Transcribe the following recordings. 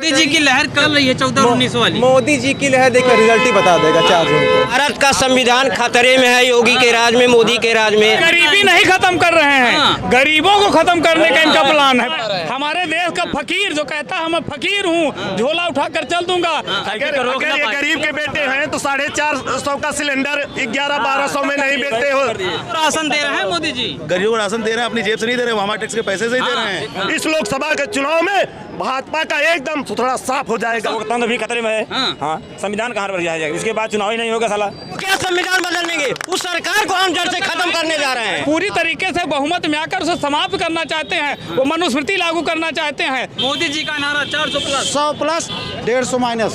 मोदी जी की लहर चल रही है 14 और 19 वाली। मोदी जी की लहर देखिए रिजल्ट ही बता देगा 4 जून को। भारत का संविधान खतरे में है योगी के राज में, मोदी के राज में। गरीबी नहीं खत्म कर रहे हैं, गरीबों को खत्म करने का इनका प्लान है। हमारे देश का फकीर जो कहता है मैं फकीर हूँ, झोला उठा कर चल दूंगा। अगर ये गरीब के बेटे हैं तो 450 का सिलेंडर 1100-1200 में नहीं बेचते हो। राशन दे रहे हैं मोदी जी, गरीबों को राशन दे रहे हैं, अपनी जेब से नहीं दे रहे, हमारे टैक्स के पैसे से ही दे रहे हैं। इस लोकसभा के चुनाव में भाजपा का एकदम सुथरा साफ हो जाएगा। लोकतंत्र भी खतरे में है। हाँ, संविधान कहाँ पर जाएगा? इसके बाद चुनाव ही नहीं होगा साला। क्या संविधान बदल देंगे? उस सरकार को हम जड़ से खत्म करने जा रहे हैं। पूरी तरीके से बहुमत में आकर उसे समाप्त करना चाहते हैं, वो मनुस्मृति लागू करना चाहते हैं। मोदी जी का नारा 400 प्लस 100 प्लस 150 माइनस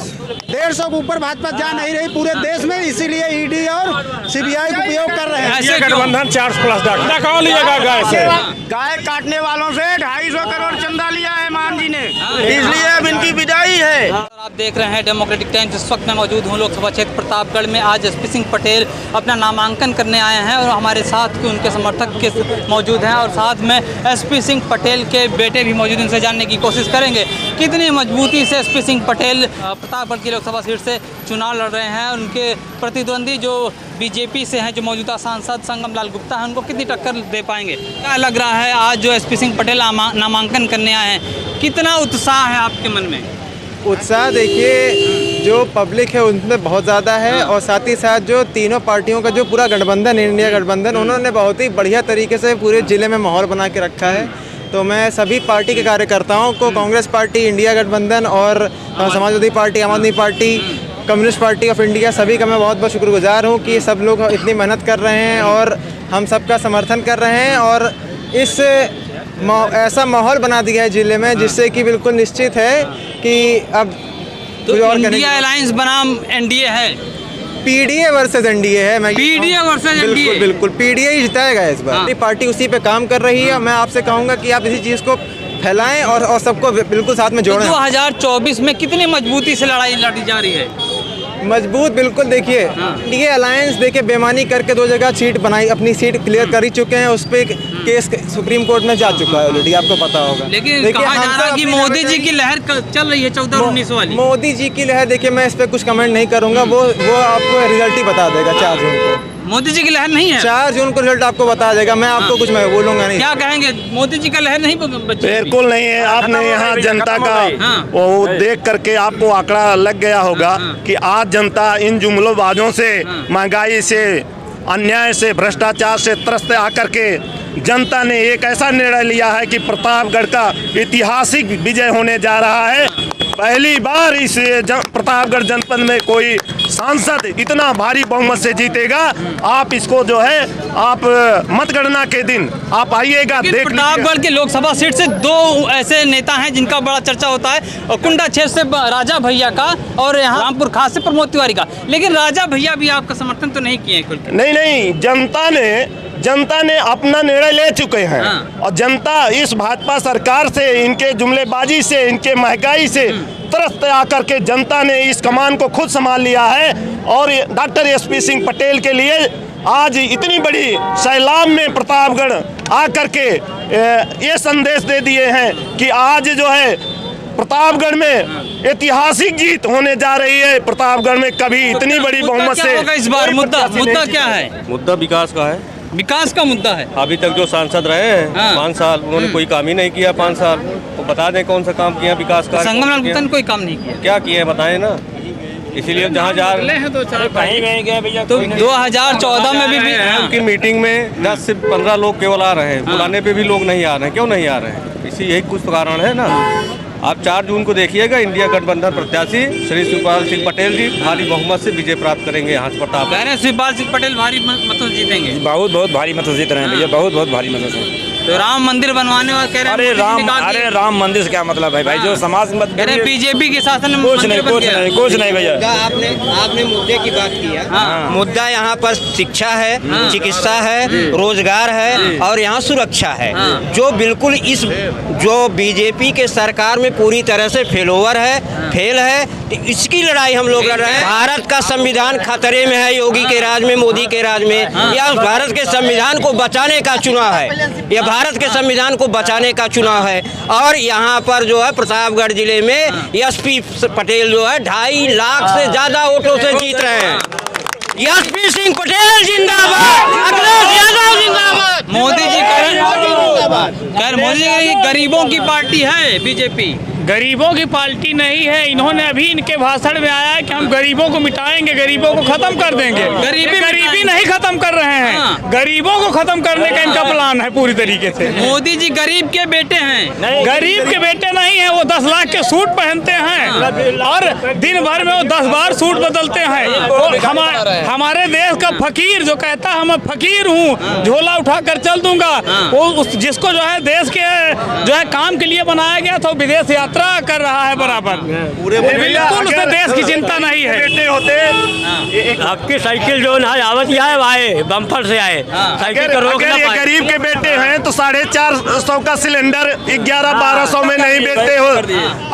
150 के ऊपर भाजपा जा नहीं रही पूरे देश में, इसीलिए ईडी और सीबीआई का उपयोग कर रहे हैं। ये गठबंधन 400 प्लस डका लिएगा गाय से। गाय काटने वालों से 250 करोड़ चंदा लिया है मान जी ने, इसलिए अब इनकी विदाई है। आप देख रहे हैं डेमोक्रेटिक टाइम्स। इस वक्त मैं मौजूद हूँ लोकसभा क्षेत्र प्रतापगढ़ में। आज एसपी सिंह पटेल अपना नामांकन करने आए हैं और हमारे साथ के उनके समर्थक के मौजूद हैं और साथ में एसपी सिंह पटेल के बेटे भी मौजूद। उनसे जानने की कोशिश करेंगे कितनी मजबूती से एसपी सिंह पटेल प्रतापगढ़ की लोकसभा सीट से चुनाव लड़ रहे हैं। उनके प्रतिद्वंदी जो बीजेपी से हैं, जो मौजूदा सांसद संगम लाल गुप्ता हैं, उनको कितनी टक्कर दे पाएंगे? क्या लग रहा है आज जो एसपी सिंह पटेल नामांकन करने आए हैं, कितना उत्साह है आपके मन में? उत्साह देखिए जो पब्लिक है उनमें बहुत ज़्यादा है और साथ ही साथ जो तीनों पार्टियों का जो पूरा गठबंधन है, इंडिया गठबंधन, उन्होंने बहुत ही बढ़िया तरीके से पूरे ज़िले में माहौल बना के रखा है। तो मैं सभी पार्टी के कार्यकर्ताओं को, कांग्रेस पार्टी, इंडिया गठबंधन और समाजवादी पार्टी, आम आदमी party, communist party of India, सभी का मैं बहुत बहुत शुक्रगुजार हूँ कि सब लोग इतनी मेहनत कर रहे हैं और हम सबका समर्थन कर रहे हैं और इस ऐसा माहौल बना दिया है ज़िले में जिससे कि बिल्कुल निश्चित है कि अब तो इंडिया अलायंस बनाम एनडीए है, पीडीए वर्सेस एनडीए है। मैं पीडीए वर्सेस एनडीए, बिल्कुल पीडीए ही जिताएगा इस बार। पार्टी उसी पे काम कर रही है। मैं आपसे कहूँगा कि आप इसी चीज़ को फैलाएं और सबको बिल्कुल साथ में जोड़ें। 2024 में कितनी मजबूती से लड़ाई लड़ी जा रही है? मजबूत बिल्कुल। देखिए इंडिया अलायंस देखिए बेईमानी करके 2 जगह सीट बनाई, अपनी सीट क्लियर कर ही चुके हैं। उस पर केस सुप्रीम कोर्ट में जा चुका है ऑलरेडी, आपको पता होगा। लेकिन कहा जा रहा है कि मोदी जी की लहर चल रही है 14 और 19 वाली। मोदी जी की लहर देखिए मैं इस पर कुछ कमेंट नहीं करूंगा, वो आपको रिजल्ट ही बता देगा 4 जून को। मोदी जी की लहर नहीं है, 4 जून को रिजल्ट आपको बता देगा। मैं आपको कुछ मैं बोलूंगा नहीं। क्या कहेंगे? मोदी जी का लहर नहीं बिल्कुल नहीं है। आपने यहाँ जनता का वो देख करके आपको आंकड़ा लग गया होगा कि आज जनता इन जुमलोबाजों से, महंगाई से, अन्याय से, भ्रष्टाचार से त्रस्त आकर के जनता ने एक ऐसा निर्णय लिया है कि प्रतापगढ़ का ऐतिहासिक विजय होने जा रहा है। पहली बार इस प्रतापगढ़ जनपद में कोई सांसद इतना भारी बहुमत से जीतेगा। आप इसको जो है आप मतगणना के दिन आप आइएगा, देख लीजिए। प्रतापगढ़ के लोकसभा सीट से 2 ऐसे नेता हैं जिनका बड़ा चर्चा होता है, और कुंडा क्षेत्र से राजा भैया का और यहाँ रामपुर खास से प्रमोद तिवारी का। लेकिन राजा भैया भी आपका समर्थन तो नहीं किए? नहीं, जनता ने अपना निर्णय ले चुके हैं। और जनता इस भाजपा सरकार से, इनके जुमलेबाजी से, इनके महंगाई से त्रस्त आकर के जनता ने इस कमान को खुद संभाल लिया है। और डॉक्टर एसपी सिंह पटेल के लिए आज इतनी बड़ी सैलाब में प्रतापगढ़ आकर के ये संदेश दे दिए हैं कि आज जो है प्रतापगढ़ में ऐतिहासिक जीत होने जा रही है। प्रतापगढ़ में कभी इतनी बड़ी बहुमत से इस बार मुद्दा क्या है? मुद्दा विकास का है, विकास का मुद्दा है। अभी तक जो सांसद रहे हैं 5 साल, उन्होंने कोई काम ही नहीं किया 5 साल। तो बता दें कौन सा काम किया विकास का? संगम लाल गुप्ता ने कोई काम नहीं किया। क्या किए बताएं ना, इसीलिए जहाँ जा रहे हैं तो 2014 में भी उनकी मीटिंग में 10 से 15 लोग केवल आ रहे हैं, बुलाने पे भी लोग नहीं आ रहे हैं। क्यों नहीं आ रहे हैं? यही कुछ कारण है ना। आप 4 जून को देखिएगा, इंडिया गठबंधन प्रत्याशी श्री शिवपाल सिंह पटेल जी भारी बहुमत से विजय प्राप्त करेंगे यहाँ से प्रताप। शिवपाल सिंह पटेल भारी मतों से जीतेंगे? बहुत भारी मतों से जीत रहे हैं भैया, बहुत भारी मतों से। तो राम मंदिर बनवाने वाले कह रहे हैं अरे राम मंदिर से क्या मतलब है भाई? जो समाज मत बीजेपी के शासन में कुछ नहीं भैया। आपने मुद्दे की बात की है। मुद्दा यहाँ पर शिक्षा है, चिकित्सा है, रोजगार है और यहाँ सुरक्षा है। जो बिल्कुल जो बीजेपी के सरकार में पूरी तरह से फेल है। तो इसकी लड़ाई हम लोग लड़ रहे हैं। भारत का संविधान खतरे में है योगी के राज में, मोदी के राज में। यह भारत के संविधान को बचाने का चुनाव है, यह भारत के संविधान को बचाने का चुनाव है। और यहाँ पर जो है प्रतापगढ़ जिले में एसपी पटेल जो है 2.5 लाख से ज्यादा वोटों से जीत रहे हैं। एसपी सिंह पटेल जिंदाबाद, अखिलेश यादव जिंदाबाद। मोदी जी मोदी जी गरीबों की पार्टी है बीजेपी। गरीबों की पार्टी नहीं है। इन्होंने अभी इनके भाषण में आया है कि हम गरीबों को मिटाएंगे, गरीबों को खत्म कर देंगे। गरीबी नहीं खत्म कर रहे हैं, गरीबों को खत्म करने का इनका प्लान है पूरी तरीके से। मोदी जी गरीब के बेटे हैं। गरीब के बेटे नहीं है, वो 10 लाख के सूट पहनते हैं और दिन भर में वो 10 बार सूट बदलते हैं। हमारे देश का फकीर जो कहता है मैं फकीर हूँ, झोला उठा कर चल दूंगा, वो जिसको जो है देश के जो है काम के लिए बनाया गया था, विदेश यात्रा कर रहा है बराबर। बिल्कुल उसे देश की चिंता नहीं है। बेटे होते आपकी साइकिल जो है आवत आए आए बम्पर से आए साइकिल को रोक ना पाए। गरीब के बेटे हैं तो 450 का सिलेंडर 1100-1200 में नहीं बेचते हो।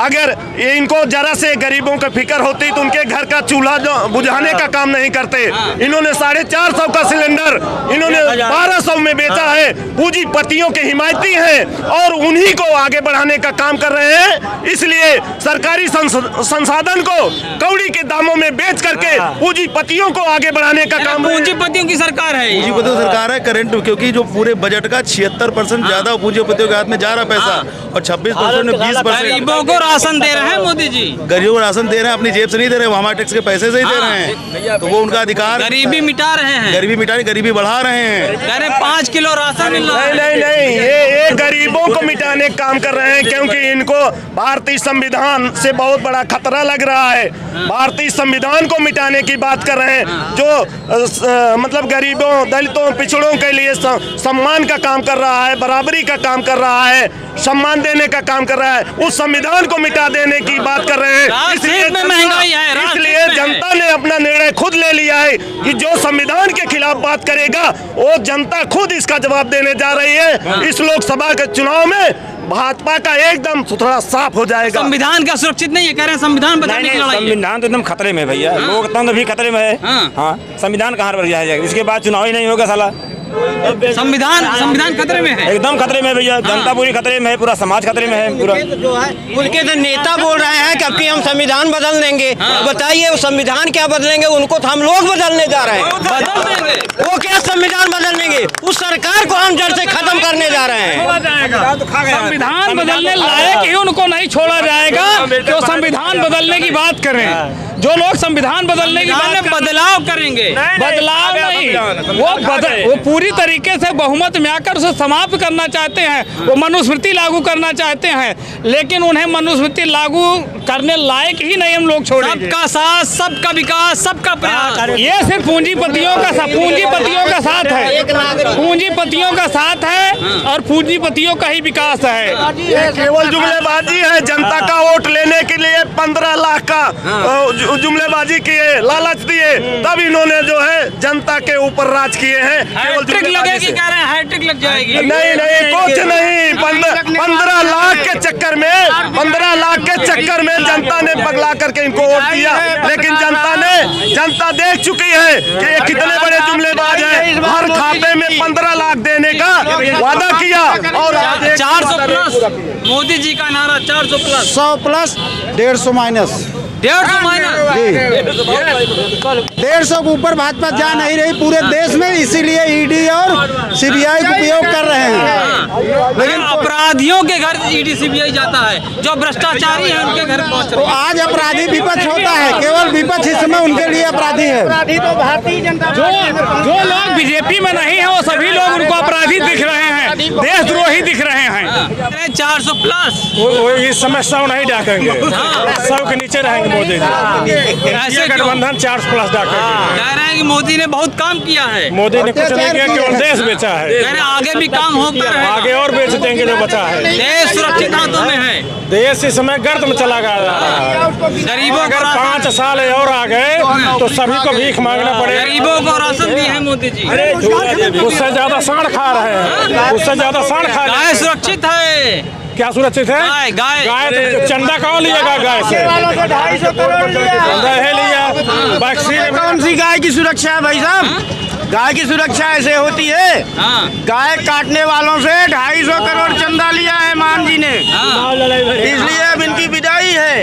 अगर इनको जरा से गरीबों का फिक्र होती तो उनके घर का चूल्हा बुझाने का काम नहीं करते। इन्होंने 450 का सिलेंडर इन्होंने 1200 में बेचा है। पूंजीपतियों के हिमायती हैं और उन्हीं को आगे बढ़ाने का काम कर रहे हैं। इसलिए सरकारी संसाधन को कौड़ी के दामों में बेच करके पूंजीपतियों को आगे बढ़ाने का काम। पूंजीपतियों की सरकार है, पूंजीपतियों की सरकार है करंट, क्योंकि जो पूरे बजट का 76% ज्यादा पूंजीपतियों के हाथ में जा रहा पैसा और 26% में 20%। गरीबों को राशन दे रहे हैं मोदी जी। गरीबों को राशन दे रहे हैं, अपनी जेब से नहीं दे रहे, हमारे टैक्स के पैसे से ही दे रहे हैं, तो वो उनका अधिकार। गरीबी मिटा रहे हैं, गरीबी मिटाने, गरीबी बढ़ा रहे हैं। कह रहे 5 किलो राशन मिल रहा है। नहीं, ये गरीबों को मिटाने का काम कर रहे हैं, क्योंकि इनको भारतीय संविधान से बहुत बड़ा खतरा लग रहा है। भारतीय संविधान को मिटाने की बात कर रहे हैं, जो मतलब गरीबों, दलितों, पिछड़ों के लिए सम्मान का काम कर रहा है, बराबरी का काम कर रहा है, सम्मान देने का काम कर रहा है। उस संविधान को मिटा देने की बात कर रहे हैं। इसलिए जनता ने अपना निर्णय खुद ले लिया है कि जो संविधान के खिलाफ बात करेगा वो जनता खुद इसका जवाब देने जा रही है। इस लोकसभा के चुनाव में भाजपा का एकदम सुथरा साफ हो जाएगा। संविधान का सुरक्षित नहीं है, कह रहे हैं संविधान बदलने की लड़ाई है। संविधान तो एकदम खतरे में भैया, लोकतंत्र भी खतरे में है। हाँ, संविधान कहाँ पर जाएगा? इसके बाद चुनाव ही नहीं होगा साला। संविधान खतरे में है, एकदम खतरे में भैया। जनता पूरी खतरे में है, पूरा समाज खतरे में है पूरा। उनके तो नेता बोल रहे हैं कि अब हम संविधान बदल देंगे। बताइए वो संविधान क्या बदलेंगे? उनको तो हम लोग बदलने जा रहे हैं। बदल देंगे वो क्या संविधान बदल देंगे? उस सरकार को हम जड़ से खत्म करने जा रहे हैं। संविधान बदलने लायक ही उनको नहीं छोड़ा जाएगा कि वो संविधान बदलने की बात करें। जो लोग संविधान बदलने की बात बदलाव करेंगे, बदलाव नहीं, वो पूरी तरीके से बहुमत में आकर उसे समाप्त करना चाहते हैं। वो मनुस्मृति लागू करना चाहते हैं, लेकिन उन्हें मनुस्मृति लागू करने लायक ही नहीं हम लोग छोड़ेंगे। सबका साथ, सबका विकास, सबका प्रयास। ये सिर्फ पूंजीपतियों का साथ है, पूंजीपतियों का साथ है और पूंजीपतियों का ही विकास है। केवल जुमलेबाजी है। जनता का वोट लेने के लिए 15 लाख का जुमलेबाजी किए, लालच दिए, तब इन्होंने जो है जनता के ऊपर राज किए हैं। हैट्रिक लगेगी, कह रहे हैं हैट्रिक लग जाएगी। नहीं, कुछ नहीं। 15 लाख के चक्कर में जनता ने पगला करके इनको वोट दिया। लेकिन जनता देख चुकी है कि ये कितने बड़े जुमलेबाज हैं। हर खाते में 15 लाख देने का वादा किया और 400 प्लस मोदी जी का नारा, 400 प्लस, 100 प्लस 150 माइनस। 150 माइनस 150 के ऊपर भाजपा जा नहीं रही पूरे देश में, इसीलिए ईडी और सीबीआई का उपयोग कर रहे हैं। लेकिन अपराधियों के घर ईडी सीबीआई जाता है, जो भ्रष्टाचारी है उनके घर पहुंच रहे हैं। आज अपराधी विपक्ष होता है, केवल विपक्ष इस समय उनके लिए अपराधी है। तो भारतीय जनता जो लोग बीजेपी में नहीं है वो सभी लोग उनको अपराधी दिख रहे हैं, देशद्रोही दिख रहे हैं। 400 प्लस इस समय 100 नहीं डाकेंगे, 100 के नीचे रहेंगे मोदी जी। ऐसे गठबंधन 400+ डाकेंगे। कह रहे हैं कि मोदी ने बहुत काम किया है। मोदी ने कुछ नहीं किया, केवल देश बेचा है। कह रहे आगे भी काम होता है, आगे और बेच देंगे जो बचा है। देश सुरक्षित हाथों में है। देश इस समय गर्त में चला गया। गरीबों अगर 5 साल और आ गए तो सभी को भीख मांगना पड़ेगा। गरीबों को राशन दी है मोदी जी। उससे ज्यादा साढ़ खा रहे हैं, उससे ज्यादा साढ़ खा रहे हैं। सुरक्षित है क्या सुरक्षित है? गाय गाय गाय तो चंदा कौन लिएगा गाय से? 250 करोड़ चंदा है लिया। वैक्सीन कौन सी गाय की सुरक्षा है भाई साहब? गाय की सुरक्षा ऐसे होती है, गाय काटने वालों से 250 करोड़ चंदा लिया है मान जी ने, इसलिए अब इनकी विदाई है।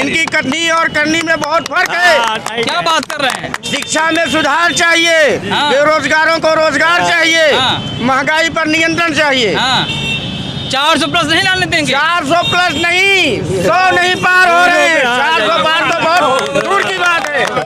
इनकी कथनी और करनी में बहुत फर्क है। क्या बात कर रहे हैं? शिक्षा में सुधार चाहिए, बेरोजगारों को रोजगार चाहिए, महंगाई पर नियंत्रण चाहिए। 400 प्लस नहीं लाने देंगे। 400 प्लस नहीं,